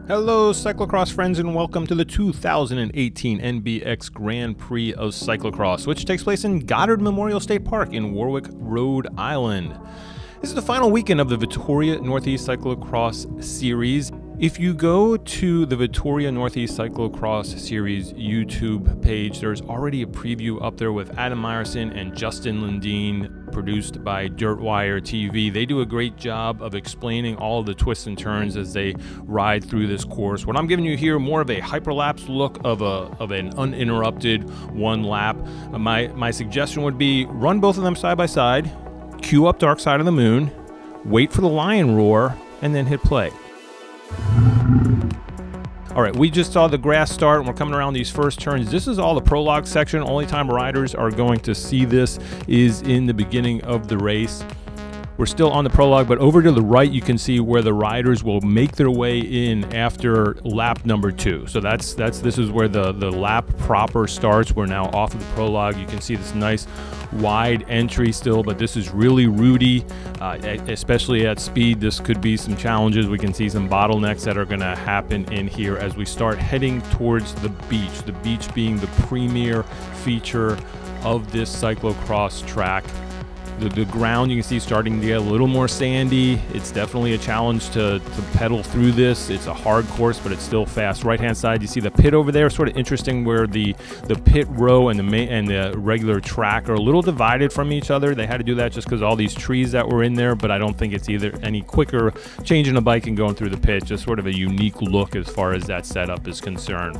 Hello cyclocross friends, and welcome to the 2018 NBX Grand Prix of Cyclocross, which takes place in Goddard Memorial State Park in Warwick, Rhode Island. This is the final weekend of the Vittoria Northeast Cyclocross Series. If you go to the Vittoria Northeast Cyclocross Series YouTube page, there's already a preview up there with Adam Meyerson and Justin Lundeen, produced by Dirtwire TV. They do a great job of explaining all of the twists and turns as they ride through this course. What I'm giving you here, more of a hyperlapse look of an uninterrupted one lap. My suggestion would be run both of them side by side, cue up Dark Side of the Moon, wait for the lion roar, and then hit play. All right, we just saw the grass start and we're coming around these first turns. This is all the prologue section. Only time riders are going to see this is in the beginning of the race. We're still on the prologue, but over to the right you can see where the riders will make their way in after lap number 2. So this is where the lap proper starts. We're now off of the prologue. You can see this nice wide entry still, but this is really rooty, especially at speed. This could be some challenges. We can see some bottlenecks that are going to happen in here as we start heading towards the beach being the premier feature of this cyclocross track. The ground you can see starting to get a little more sandy. It's definitely a challenge to pedal through this. It's a hard course, but it's still fast. Right hand side, you see the pit over there. Sort of interesting where the pit row and the regular track are a little divided from each other. They had to do that just because all these trees that were in there, but I don't think it's either any quicker changing a bike and going through the pit. Just sort of a unique look as far as that setup is concerned.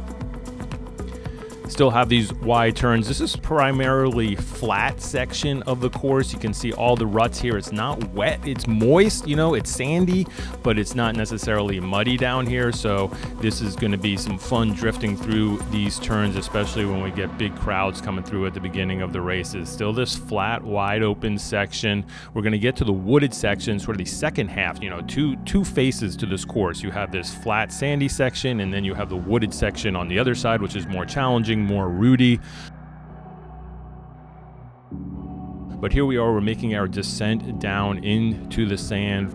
Still have these wide turns. This is primarily flat section of the course. You can see all the ruts here. It's not wet, it's moist, it's sandy, but it's not necessarily muddy down here. So this is going to be some fun drifting through these turns, especially when we get big crowds coming through at the beginning of the races. Still this flat, wide open section. We're going to get to the wooded section, sort of the second half, two faces to this course. You have this flat, sandy section, and then you have the wooded section on the other side, which is more challenging, more rooty. But here we are, we're making our descent down into the sand.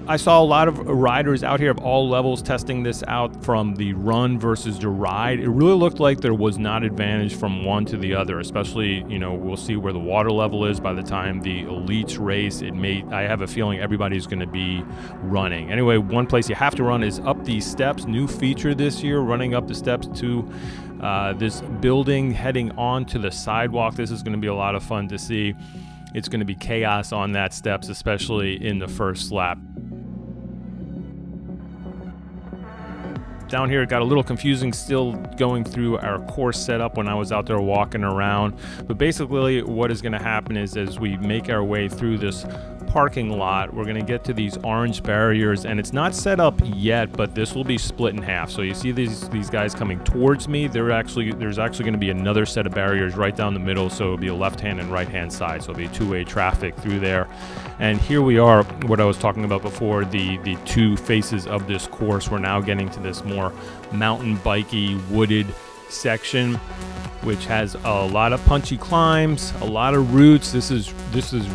I saw a lot of riders out here of all levels testing this out, from the run versus the ride. It really looked like there was not advantage from one to the other, especially, we'll see where the water level is by the time the elites race. I have a feeling everybody's going to be running. Anyway, one place you have to run is up these steps. New feature this year, running up the steps to this building, heading onto the sidewalk. This is going to be a lot of fun to see. It's going to be chaos on that steps, especially in the first lap. Down here it got a little confusing still going through our course setup when I was out there walking around, but basically what is going to happen is as we make our way through this parking lot, we're going to get to these orange barriers, and it's not set up yet, but this will be split in half. So you see these guys coming towards me. There's actually going to be another set of barriers right down the middle, so it'll be a left hand and right hand side, so it'll be two-way traffic through there. And here we are, what I was talking about before, the two faces of this course. We're now getting to this more mountain bikey wooded section, which has a lot of punchy climbs, a lot of routes. This is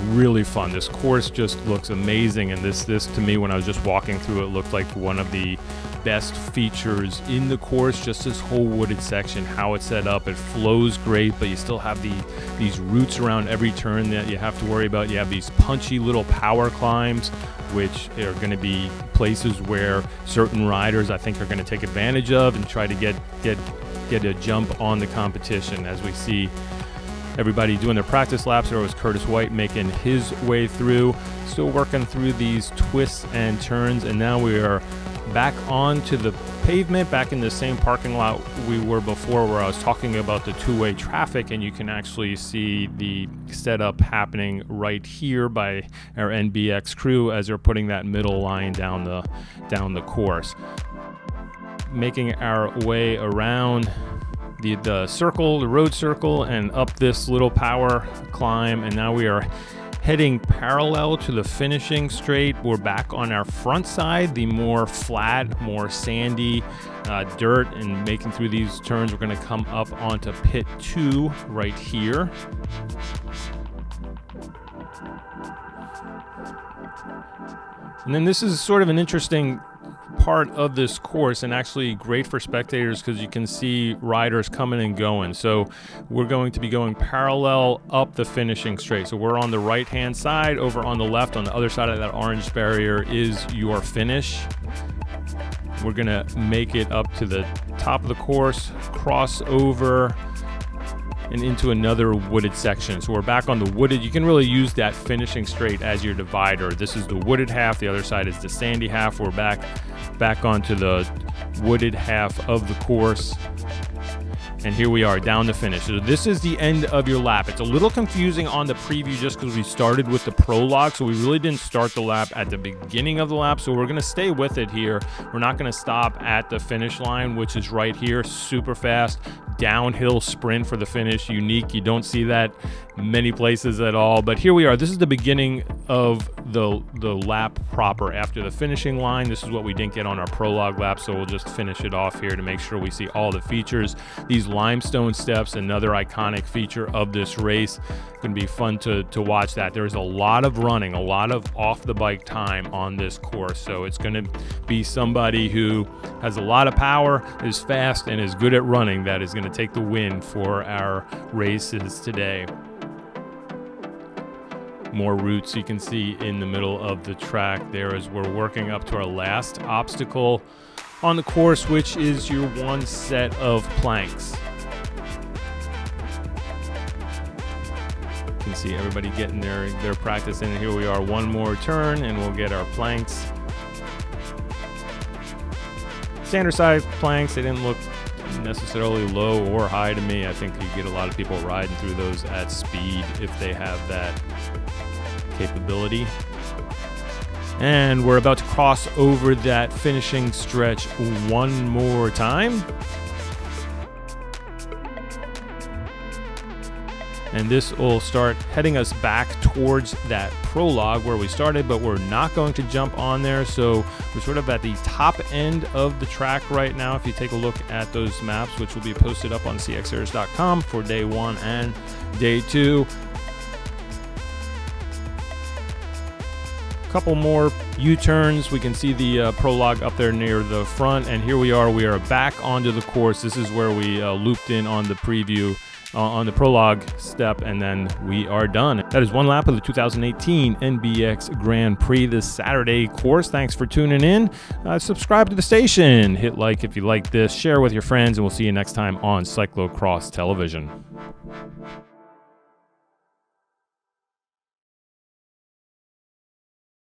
really fun. This course just looks amazing, and this to me, when I was just walking through it, looked like one of the best features in the course. Just this whole wooded section, how it's set up, it flows great, but you still have these routes around every turn that you have to worry about. You have these punchy little power climbs, which are going to be places where certain riders, I think, are going to take advantage of and try to get a jump on the competition. As we see everybody doing their practice laps, there was Curtis White making his way through, still working through these twists and turns, and now we are back onto the pavement, back in the same parking lot we were before, where I was talking about the two-way traffic, and you can actually see the setup happening right here by our NBX crew as they're putting that middle line down the course. Making our way around the circle, the road circle, and up this little power climb, and now we are heading parallel to the finishing straight. We're back on our front side, the more flat, more sandy dirt, and making through these turns. We're going to come up onto pit 2 right here. And then this is sort of an interesting part of this course, and actually great for spectators because you can see riders coming and going. So we're going to be going parallel up the finishing straight. So we're on the right hand side. Over on the left, on the other side of that orange barrier, is your finish. We're gonna make it up to the top of the course, cross over and into another wooded section. So we're back on the wooded. You can really use that finishing straight as your divider. This is the wooded half, the other side is the sandy half. We're back onto the wooded half of the course. And here we are down the finish. So this is the end of your lap. It's a little confusing on the preview just because we started with the prologue, so we really didn't start the lap at the beginning of the lap. So we're gonna stay with it here. We're not gonna stop at the finish line, which is right here, super fast, downhill sprint for the finish, unique. You don't see that many places at all, but here we are. This is the beginning of the lap proper after the finishing line. This is what we didn't get on our prologue lap, so we'll just finish it off here to make sure we see all the features. These limestone steps, another iconic feature of this race. Going to be fun to watch that. There's a lot of running, a lot of off the bike time on this course, so it's going to be somebody who has a lot of power, is fast, and is good at running that is going to take the win for our races today. More routes you can see in the middle of the track there as we're working up to our last obstacle on the course, which is your one set of planks. You can see everybody getting their practice in. Here we are, one more turn and we'll get our planks. Standard size planks, they didn't look necessarily low or high to me. I think you get a lot of people riding through those at speed if they have that capability. And we're about to cross over that finishing stretch one more time. And this will start heading us back towards that prologue where we started, but we're not going to jump on there. So we're sort of at the top end of the track right now. If you take a look at those maps, which will be posted up on CXHAIRS.com for day 1 and day 2. Couple more U-turns. We can see the prologue up there near the front, and here we are back onto the course. This is where we looped in on the preview on the prologue step, and then we are done. That is one lap of the 2018 NBX Grand Prix this Saturday course. Thanks for tuning in. Subscribe to the station, hit like if you like this, share with your friends, and we'll see you next time on Cyclocross Television.